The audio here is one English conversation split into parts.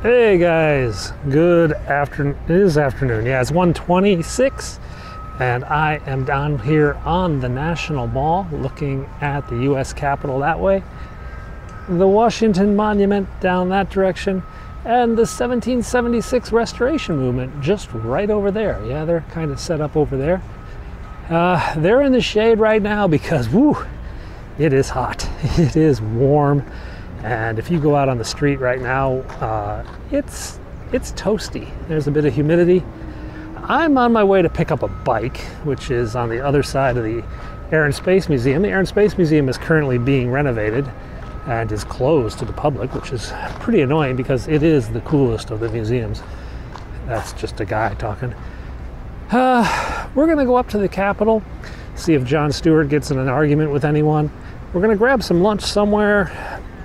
Hey guys, good afternoon. It is afternoon. Yeah, it's 1:26 and I am down here on the National Mall looking at the US Capitol that way, the Washington Monument down that direction, and the 1776 Restoration Movement just right over there. Yeah, they're kind of set up over there. They're in the shade right now because, woo, it is hot. It is warm. And if you go out on the street right now, it's toasty. There's a bit of humidity. I'm on my way to pick up a bike, which is on the other side of the Air and Space Museum. The Air and Space Museum is currently being renovated and is closed to the public, which is pretty annoying because it is the coolest of the museums. That's just a guy talking. We're gonna go up to the Capitol, see if Jon Stewart gets in an argument with anyone. We're gonna grab some lunch somewhere,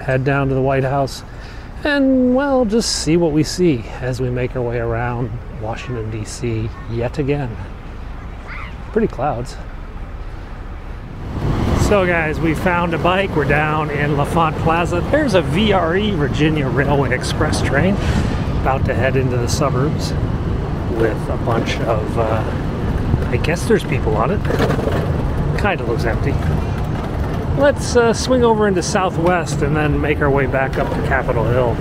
head down to the White House, and, well, just see what we see as we make our way around Washington, D.C. yet again. Pretty clouds. So guys, we found a bike. We're down in L'Enfant Plaza. There's a VRE, Virginia Railway Express train, about to head into the suburbs with a bunch of, I guess there's people on it. Kind of looks empty. Let's swing over into Southwest and then make our way back up to Capitol Hill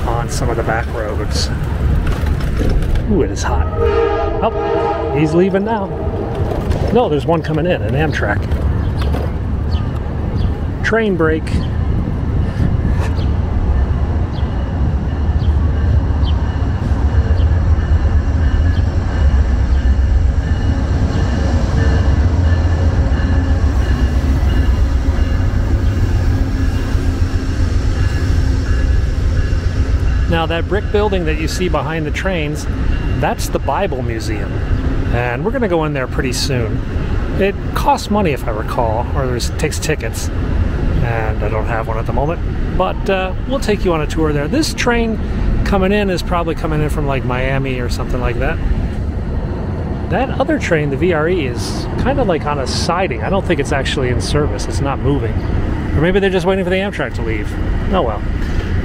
on some of the back roads. Ooh, it is hot. Oh, he's leaving now. No, there's one coming in, an Amtrak. Train break. Now that brick building that you see behind the trains, that's the Bible Museum. And we're gonna go in there pretty soon. It costs money if I recall, or it takes tickets. And I don't have one at the moment, but we'll take you on a tour there. This train coming in is probably coming in from like Miami or something like that. That other train, the VRE, is kind of like on a siding. I don't think it's actually in service. It's not moving. Or maybe they're just waiting for the Amtrak to leave. Oh well.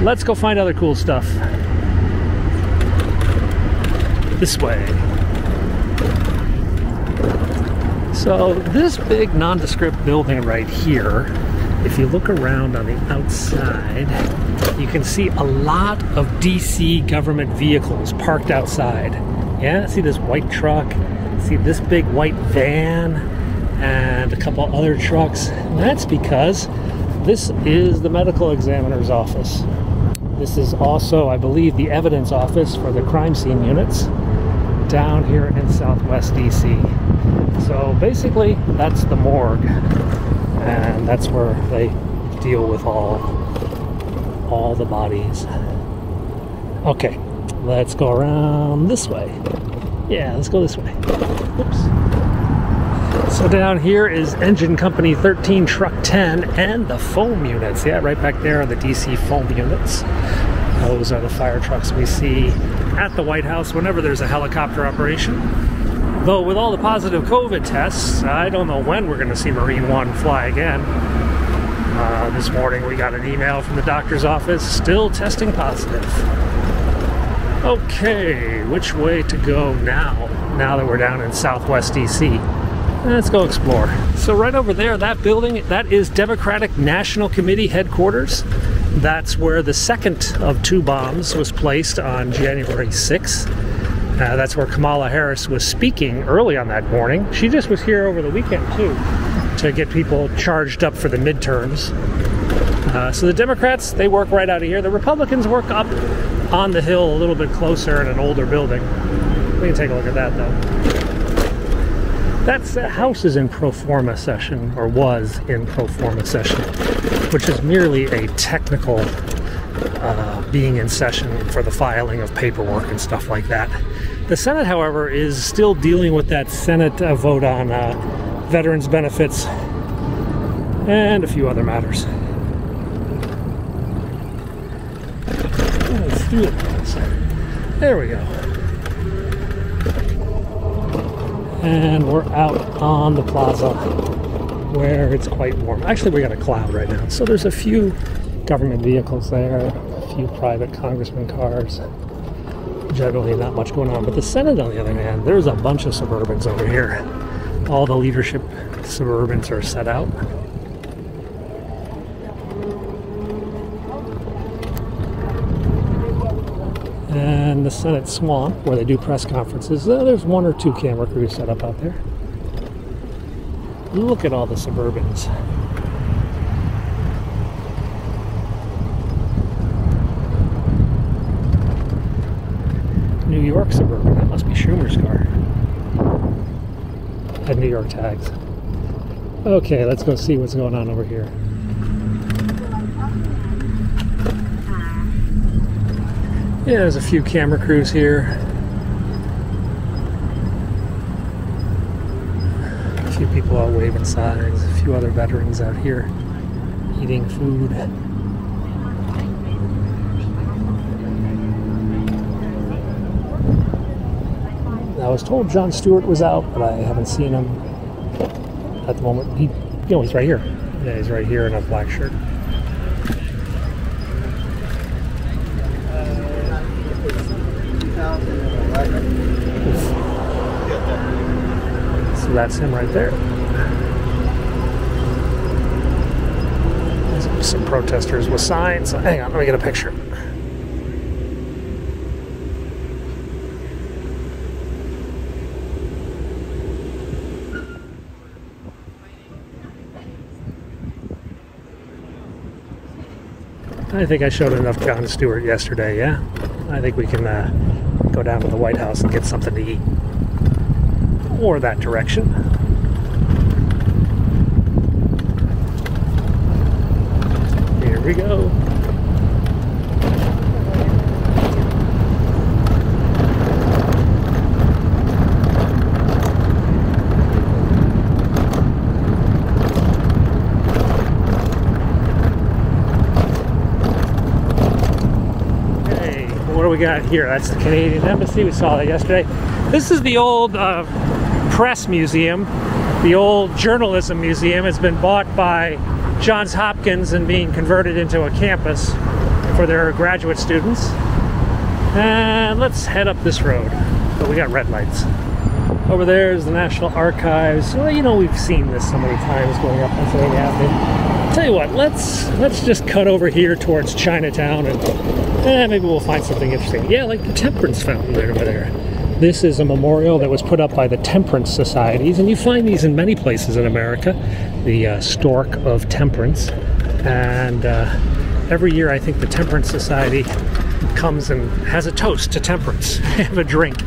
Let's go find other cool stuff. This way. So this big nondescript building right here, if you look around on the outside, you can see a lot of DC government vehicles parked outside. Yeah, see this white truck, see this big white van, and a couple other trucks. And that's because this is the medical examiner's office. This is also, I believe, the evidence office for the crime scene units down here in Southwest DC. So basically, that's the morgue. And that's where they deal with all the bodies. Okay, let's go around this way. Yeah, let's go this way. Oops. So down here is Engine Company 13 Truck 10 and the foam units. Yeah, right back there are the DC foam units. Those are the fire trucks we see at the White House whenever there's a helicopter operation. Though with all the positive COVID tests, I don't know when we're going to see Marine One fly again. This morning we got an email from the doctor's office, still testing positive. Okay, which way to go now that we're down in Southwest DC? Let's go explore. So right over there, that building, that is Democratic National Committee headquarters. That's where the second of two bombs was placed on January 6th. That's where Kamala Harris was speaking early on that morning. She just was here over the weekend too, to get people charged up for the midterms. So the Democrats, they work right out of here. The Republicans work up on the hill a little bit closer in an older building. We can take a look at that though. That house is in pro forma session, or was in pro forma session, which is merely a technical being in session for the filing of paperwork and stuff like that. The Senate, however, is still dealing with that Senate vote on veterans benefits and a few other matters. Let's do it. There we go. And we're out on the plaza where it's quite warm. Actually, we got a cloud right now, so there's a few government vehicles there, A few private congressman cars. Generally not much going on. But the Senate, on the other hand, there's a bunch of Suburbans over here. All the leadership Suburbans are set out. And the Senate Swamp, where they do press conferences, there's one or two camera crews set up out there. Look at all the Suburbans. New York Suburban, that must be Schumer's car. Had New York tags. Okay, let's go see what's going on over here. Yeah, there's a few camera crews here. A few people out waving signs. A few other veterans out here eating food. I was told Jon Stewart was out, but I haven't seen him at the moment. He's right here. Yeah, he's right here in a black shirt. So that's him right there. There's some protesters with signs. Hang on, let me get a picture. I think I showed enough Jon Stewart yesterday, yeah? I think we can go down to the White House and get something to eat. Or that direction. Here we go. What do we got here? That's the Canadian Embassy. We saw that yesterday. This is the old press museum, the old journalism museum. It's been bought by Johns Hopkins and being converted into a campus for their graduate students. And let's head up this road. But we got red lights. Over there is the National Archives. Well, you know, we've seen this so many times going up Pennsylvania Avenue. Tell you what, let's just cut over here towards Chinatown and maybe we'll find something interesting. Yeah, like the Temperance Fountain right over there. This is a memorial that was put up by the Temperance Societies, and you find these in many places in America. The Stork of Temperance. And every year I think the Temperance Society comes and has a toast to temperance. Have a drink.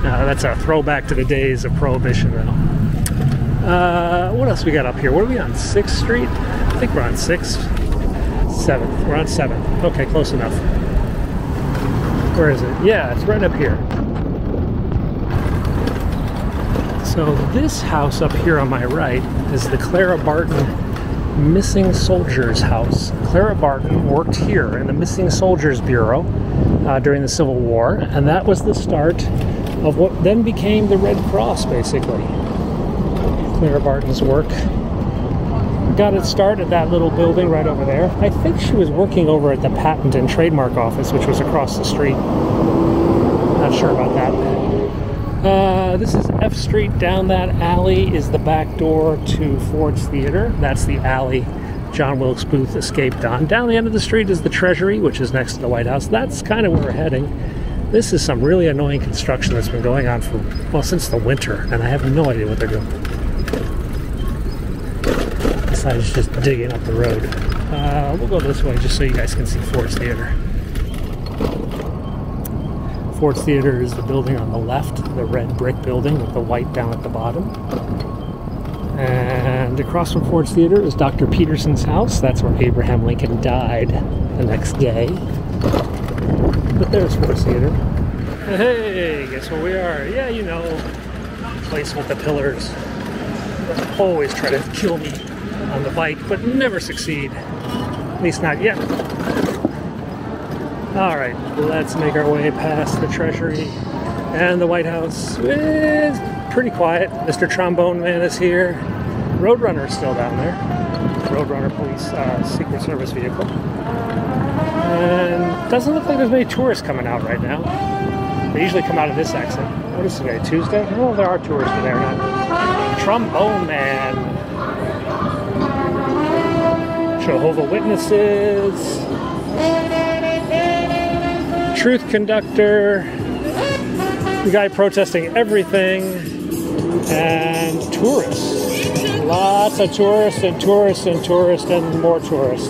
That's a throwback to the days of Prohibition now. What else we got up here? What are we on? 6th Street? I think we're on 6th. 7th. We're on 7th. Okay, close enough. Where is it? Yeah, it's right up here. So this house up here on my right is the Clara Barton Missing Soldiers House. Clara Barton worked here in the Missing Soldiers Bureau during the Civil War, and that was the start of what then became the Red Cross, basically. Clara Barton's work got its start at that little building right over there. I think she was working over at the Patent and Trademark Office, which was across the street. Not sure about that. This is F Street. Down that alley is the back door to Ford's Theater. That's the alley John Wilkes Booth escaped on. Down the end of the street is the Treasury, which is next to the White House. That's kind of where we're heading. This is some really annoying construction that's been going on for, well, since the winter, and I have no idea what they're doing. Besides just digging up the road. We'll go this way just so you guys can see Ford's Theater. Ford's Theater is the building on the left, the red brick building with the white down at the bottom. And across from Ford's Theater is Dr. Peterson's house. That's where Abraham Lincoln died the next day. But there's Ford's Theater. Hey, guess where we are? Yeah, you know, the place with the pillars. They always try to kill me on the bike, but never succeed. At least not yet. Alright, let's make our way past the Treasury and the White House. It's pretty quiet. Mr. Trombone Man is here. Roadrunner is still down there. Roadrunner police Secret Service vehicle. And doesn't look like there's many tourists coming out right now. They usually come out of this exit. What is today, Tuesday? Oh, there are tourists there now. Trombone Man. Jehovah's Witnesses. Truth Conductor. The guy protesting everything. And tourists. Lots of tourists and tourists and tourists and more tourists.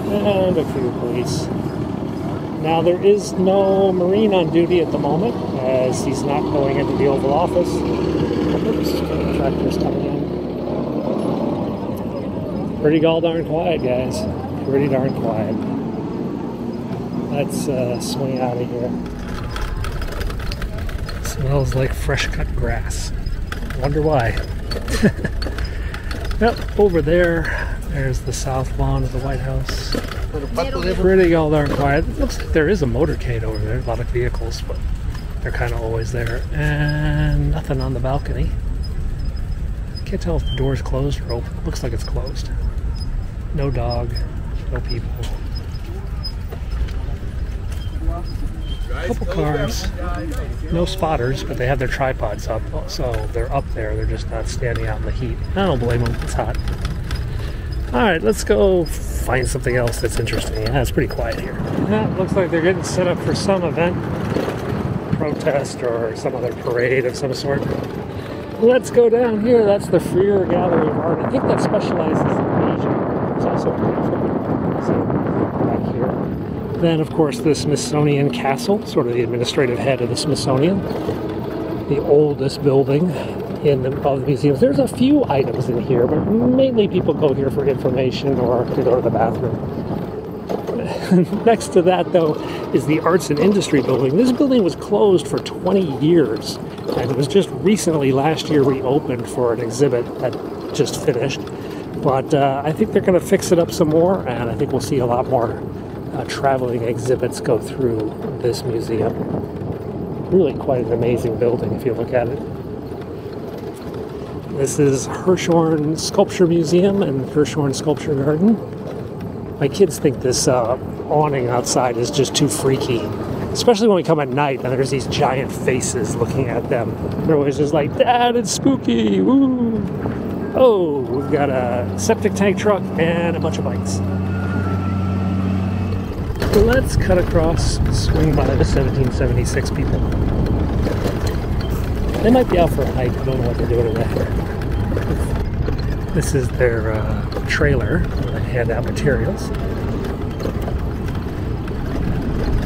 And a few police. Now there is no Marine on duty at the moment, as he's not going into the Oval Office. Oops, tractor's coming in. Pretty darn quiet, guys. Pretty darn quiet. Let's swing out of here. Smells like fresh cut grass. Wonder why. Yep, over there's the south lawn of the White House. Pretty darn quiet. It looks like there is a motorcade over there. A lot of vehicles, but they're kind of always there. And nothing on the balcony. Can't tell if the door's closed or open. Looks like it's closed. No dog, no people. Couple cars. No spotters, but they have their tripods up, so they're up there. They're just not standing out in the heat. I don't blame them. It's hot. Alright, let's go find something else that's interesting. Yeah, it's pretty quiet here. Yeah, looks like they're getting set up for some event, protest, or some other parade of some sort. Let's go down here. That's the Freer Gallery of Art. I think that specializes in Asian. There's also back here. Then, of course, the Smithsonian Castle, sort of the administrative head of the Smithsonian. The oldest building of the museums. There's a few items in here, but mainly people go here for information or to go to the bathroom. Next to that, though, is the Arts and Industry Building. This building was closed for 20 years, and it was just recently, last year, reopened for an exhibit that just finished. But I think they're going to fix it up some more, and I think we'll see a lot more traveling exhibits go through this museum. Really quite an amazing building if you look at it. This is Hirshhorn Sculpture Museum and Hirshhorn Sculpture Garden. My kids think this awning outside is just too freaky, especially when we come at night and there's these giant faces looking at them. They're always just like, "Dad, it's spooky!" Woo! Oh, we've got a septic tank truck and a bunch of bikes. Let's cut across, swing by the 1776 people. They might be out for a hike. I don't know what they're doing in there. This is their trailer where they hand out materials.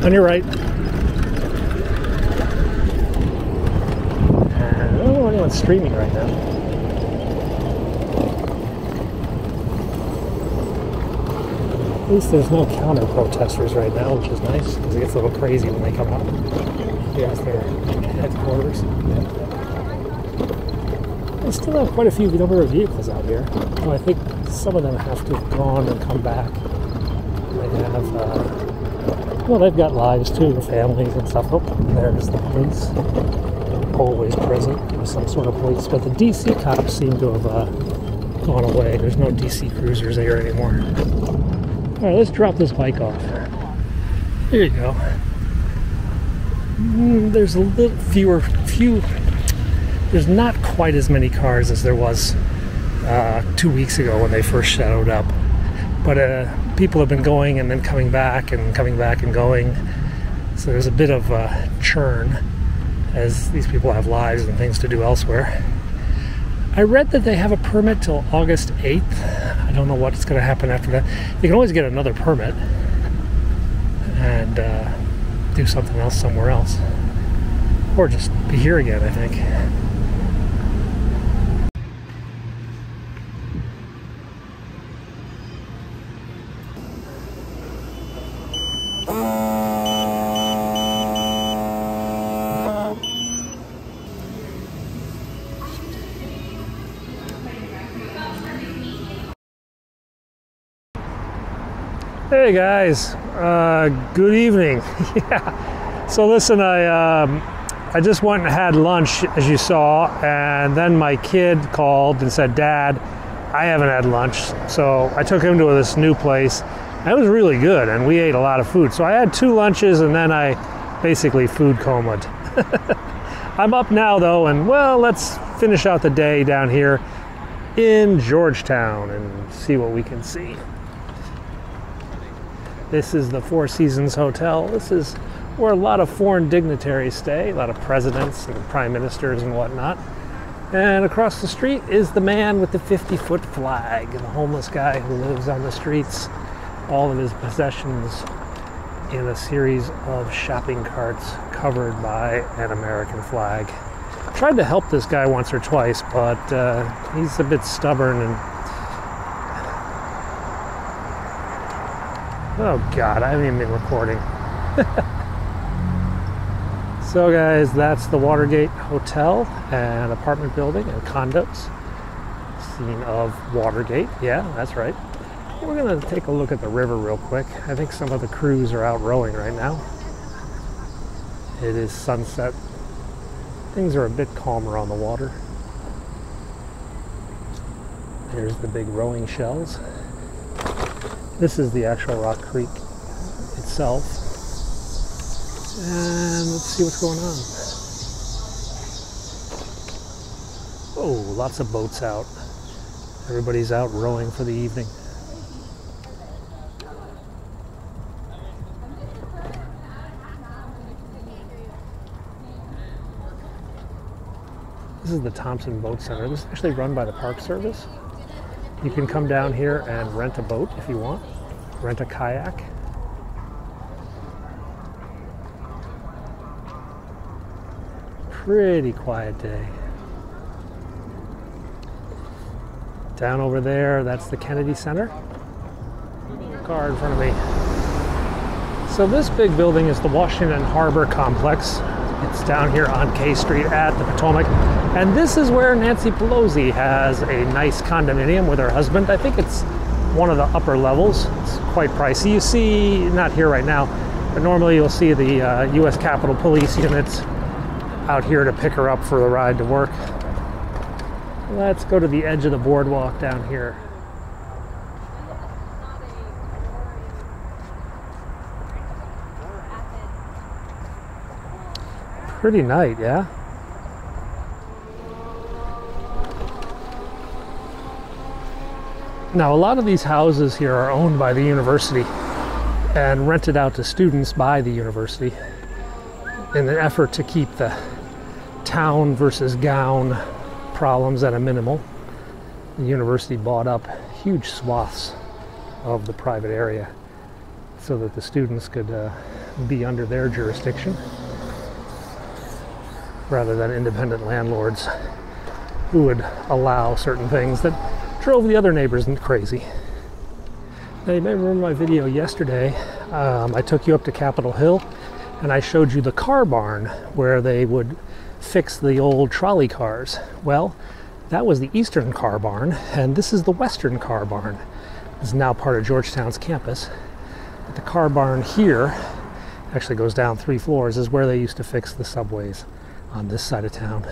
On your right. And I don't know anyone's streaming right now. At least there's no counter-protesters right now, which is nice, because it gets a little crazy when they come out. Here's their headquarters. They still have quite a few number of vehicles out here. So I think some of them have to have gone and come back. They have, well, they've got lives too, families and stuff. Oh, there's the police. Always present with some sort of police. But the DC cops seem to have gone away. There's no DC cruisers there anymore. Alright, let's drop this bike off. There you go. There's a little few. There's not quite as many cars as there was 2 weeks ago when they first showed up. But people have been going and then coming back and going. So there's a bit of churn as these people have lives and things to do elsewhere. I read that they have a permit till August 8th. I don't know what's going to happen after that. They can always get another permit and do something else somewhere else. Or just be here again, I think. Hey guys, good evening. Yeah. So listen, I just went and had lunch, as you saw, and then my kid called and said, "Dad, I haven't had lunch." So I took him to this new place. That was really good, and we ate a lot of food. So I had 2 lunches, and then I basically food comaed. I'm up now, though, and well, let's finish out the day down here in Georgetown and see what we can see. This is the Four Seasons Hotel. This is where a lot of foreign dignitaries stay, a lot of presidents and prime ministers and whatnot. And across the street is the man with the 50-foot flag, the homeless guy who lives on the streets. All of his possessions in a series of shopping carts covered by an American flag. Tried to help this guy once or twice, but he's a bit stubborn and... Oh God, I haven't even been recording. So guys, that's the Watergate Hotel and apartment building and condos. Scene of Watergate, yeah, that's right. We're gonna take a look at the river real quick. I think some of the crews are out rowing right now. It is sunset. Things are a bit calmer on the water. There's the big rowing shells. This is the actual Rock Creek itself. And let's see what's going on. Oh, lots of boats out. Everybody's out rowing for the evening. This is the Thompson Boat Center. This is actually run by the Park Service. You can come down here and rent a boat if you want. Rent a kayak. Pretty quiet day. Down over there, that's the Kennedy Center. Car in front of me. So this big building is the Washington Harbor Complex. It's down here on K Street at the Potomac. And this is where Nancy Pelosi has a nice condominium with her husband. I think it's one of the upper levels. It's quite pricey. You see, not here right now, but normally you'll see the U.S. Capitol Police units out here to pick her up for the ride to work. Let's go to the edge of the boardwalk down here. Pretty night, yeah? Now, a lot of these houses here are owned by the university and rented out to students by the university in an effort to keep the town versus gown problems at a minimal. The university bought up huge swaths of the private area so that the students could be under their jurisdiction rather than independent landlords who would allow certain things that drove the other neighbors crazy. Now, you may remember my video yesterday. I took you up to Capitol Hill and I showed you the car barn where they would fix the old trolley cars. Well, that was the Eastern car barn, and this is the Western car barn. This is now part of Georgetown's campus. But the car barn here actually goes down 3 floors, is where they used to fix the subways on this side of town.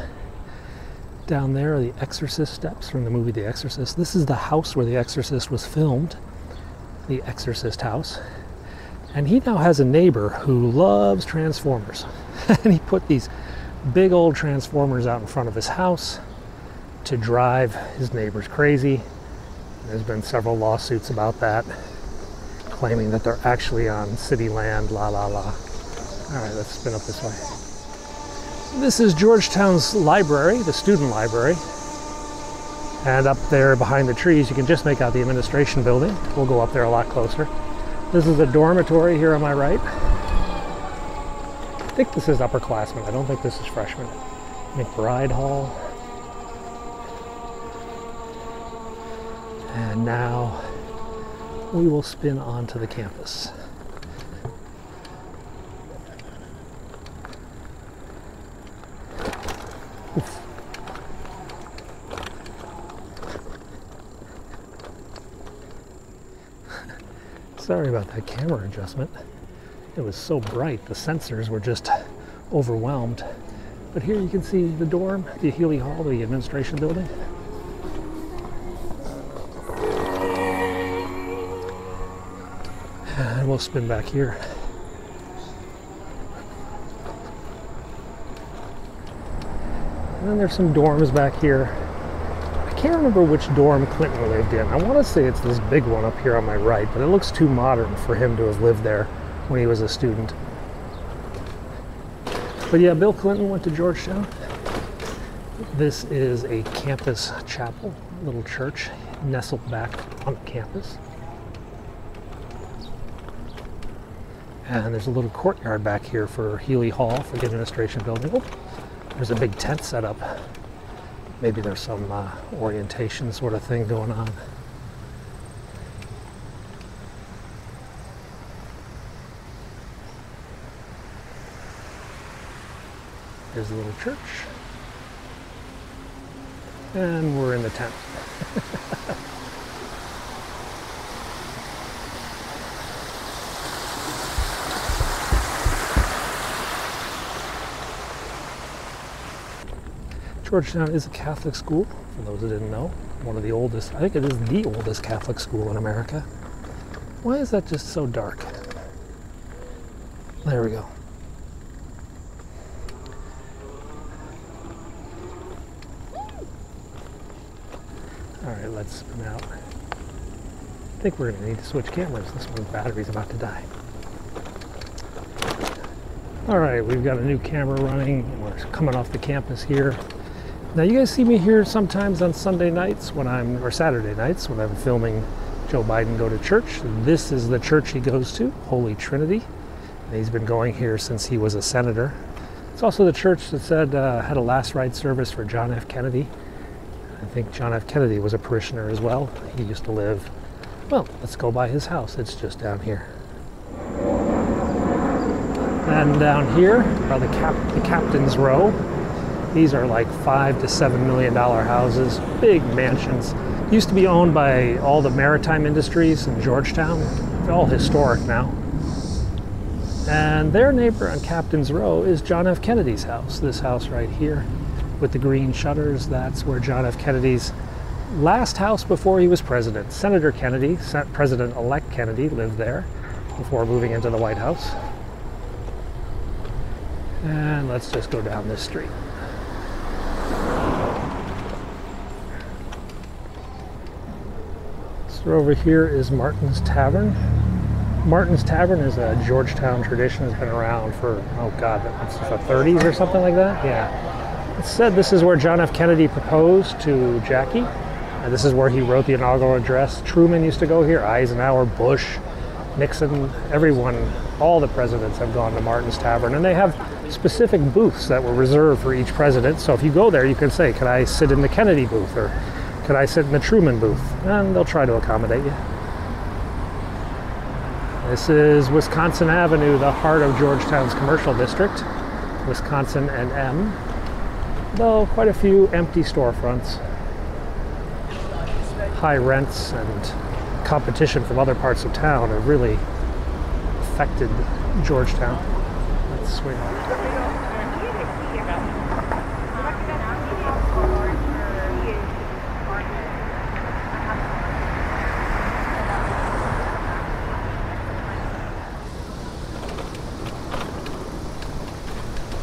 Down there are the Exorcist steps from the movie The Exorcist. This is the house where The Exorcist was filmed, the Exorcist house. And he now has a neighbor who loves Transformers. And he put these big old Transformers out in front of his house to drive his neighbors crazy. There's been several lawsuits about that, claiming that they're actually on city land, la la la. All right, let's spin up this way. This is Georgetown's library, the student library. And up there behind the trees, you can just make out the administration building. We'll go up there a lot closer. This is a dormitory here on my right. I think this is upperclassmen. I don't think this is freshmen. McBride Hall. And now we will spin onto the campus. Oof. Sorry about that camera adjustment. It was so bright, the sensors were just overwhelmed. But here you can see the dorm, the Healy Hall, the administration building. And we'll spin back here. And then there's some dorms back here. I can't remember which dorm Clinton lived in. I want to say it's this big one up here on my right, but it looks too modern for him to have lived there when he was a student. But yeah, Bill Clinton went to Georgetown. This is a campus chapel, a little church nestled back on the campus. And there's a little courtyard back here for Healy Hall, for the administration building. Oh, there's a big tent set up. Maybe there's some orientation sort of thing going on. Here's a little church. And we're in the tent. Georgetown is a Catholic school, for those who didn't know. One of the oldest, I think it is the oldest Catholic school in America. Why is that just so dark? There we go. Alright, let's spin out. I think we're going to need to switch cameras. This one's battery's about to die. Alright, we've got a new camera running. We're coming off the campus here. Now you guys see me here sometimes on Sunday nights or Saturday nights when I'm filming Joe Biden go to church. This is the church he goes to, Holy Trinity. And he's been going here since he was a senator. It's also the church that said had a last rite service for John F. Kennedy. I think John F. Kennedy was a parishioner as well. He used to live, well, let's go by his house. It's just down here. And down here are the captain's row. These are like $5 to $7 million houses, big mansions. Used to be owned by all the maritime industries in Georgetown. They're all historic now. And their neighbor on Captain's Row is John F. Kennedy's house. This house right here with the green shutters, that's where John F. Kennedy's last house before he was president. Senator Kennedy, President-elect Kennedy, lived there before moving into the White House. And let's just go down this street. So over here is Martin's Tavern. Martin's Tavern is a Georgetown tradition. It's been around for, oh God, it's the 30s or something like that? Yeah. It's said this is where John F. Kennedy proposed to Jackie. And this is where he wrote the inaugural address. Truman used to go here, Eisenhower, Bush, Nixon, everyone, all the presidents have gone to Martin's Tavern. And they have specific booths that were reserved for each president. So if you go there, you can say, can I sit in the Kennedy booth? Or could I sit in the Truman booth? And they'll try to accommodate you. This is Wisconsin Avenue, the heart of Georgetown's commercial district. Wisconsin and M. Though quite a few empty storefronts. High rents and competition from other parts of town have really affected Georgetown. Let's swing.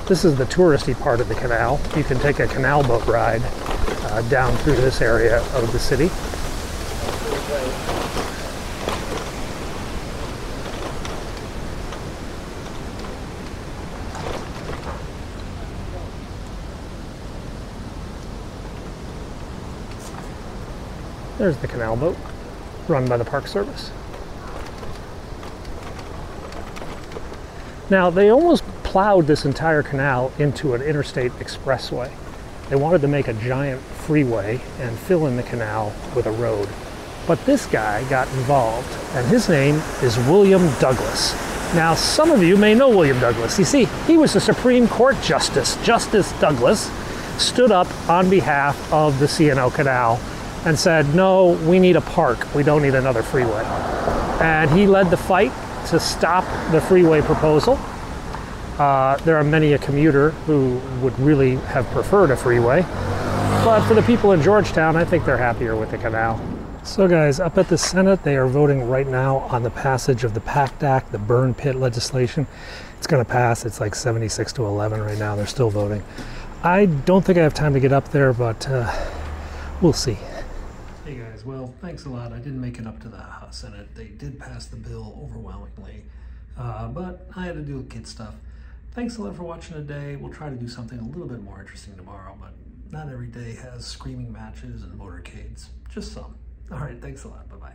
This is the touristy part of the canal. You can take a canal boat ride down through this area of the city. There's the canal boat, run by the Park Service. Now, they almost plowed this entire canal into an interstate expressway. They wanted to make a giant freeway and fill in the canal with a road. But this guy got involved, and his name is William Douglas. Now, some of you may know William Douglas. You see, he was a Supreme Court Justice. Justice Douglas stood up on behalf of the C&O Canal and said, no, we need a park. We don't need another freeway. And he led the fight to stop the freeway proposal. There are many a commuter who would really have preferred a freeway. But for the people in Georgetown, I think they're happier with the canal. So guys, up at the Senate, they are voting right now on the passage of the PACT Act, the burn pit legislation. It's going to pass. It's like 76 to 11 right now. They're still voting. I don't think I have time to get up there, but we'll see. Hey guys, well, thanks a lot. I didn't make it up to the Senate. They did pass the bill overwhelmingly, but I had to do kid stuff. Thanks a lot for watching today. We'll try to do something a little bit more interesting tomorrow, but not every day has screaming matches and motorcades. Just some. All right, thanks a lot. Bye-bye.